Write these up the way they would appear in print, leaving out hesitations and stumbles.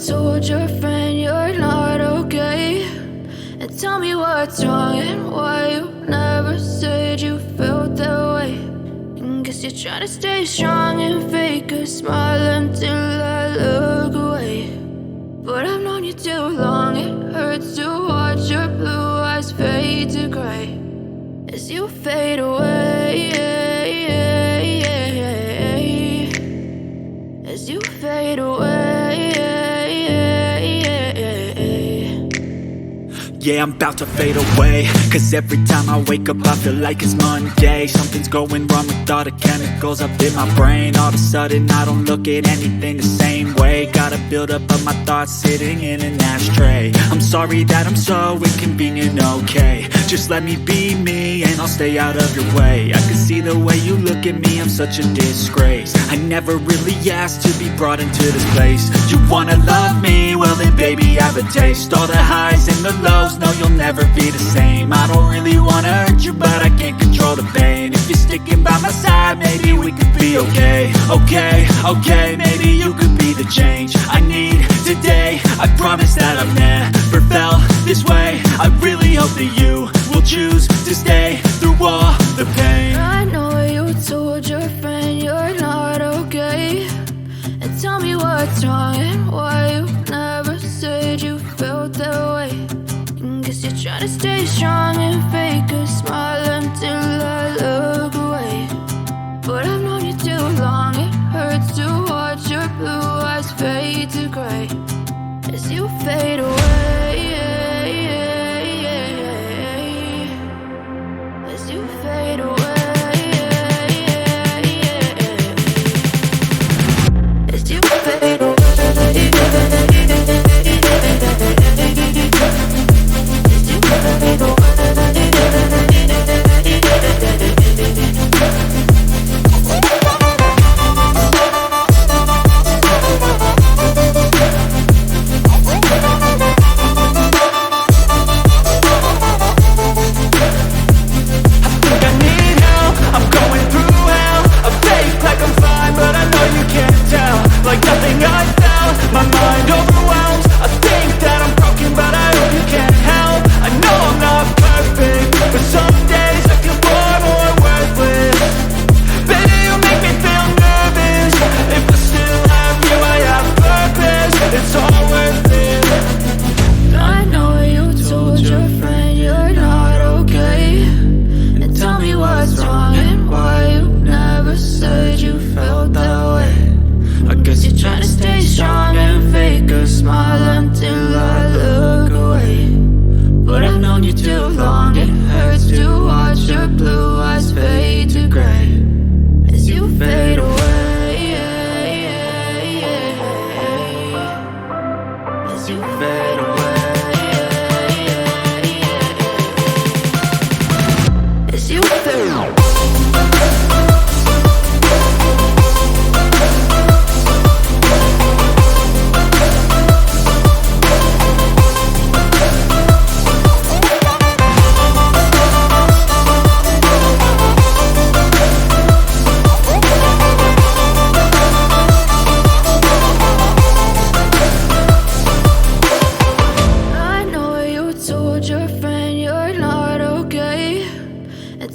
told your friend you're not okay, and tell me what's wrong and why you never said you felt that way. And guess you're trying to stay strong and fake a smile until I look away. But I've known you too long, it hurts to watch your blue eyes fade to gray as you fade away, as you fade away. Yeah, I'm about to fade away, cause every time I wake up I feel like it's Monday. Something's going wrong with all the chemicals up in my brain. All of a sudden I don't look at anything the same way. Gotta build up of my thoughts sitting in an ashtray. I'm sorry that I'm so inconvenient, okay. Just let me be me and I'll stay out of your way. I can see the way you look at me, I'm such a disgrace. I never really asked to be brought into this place. You wanna love me? Well then baby I have a taste. All the highs and the lows, no you'll never be the same. I don't really wanna hurt you but I can't control the pain. If you're sticking by my side maybe we could be okay. Okay, maybe you could be the change I need today. I promise that I've never felt this way. I really hope that you will choose to stay through all the pain. I know you told your friend you're not okay, and tell me what's wrong and why you never said you felt that way. And guess you're trying to stay strong and fake a smile until I look away. But I've known you too long, it hurts to watch your blue eyes fade to gray as you fade away, as you fade away, as you fade away.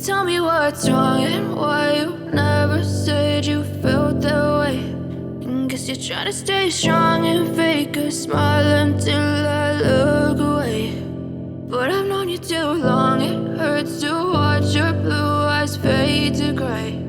Tell me what's wrong and why you never said you felt that way. And guess you're trying to stay strong and fake a smile until I look away. But I've known you too long, it hurts to watch your blue eyes fade to gray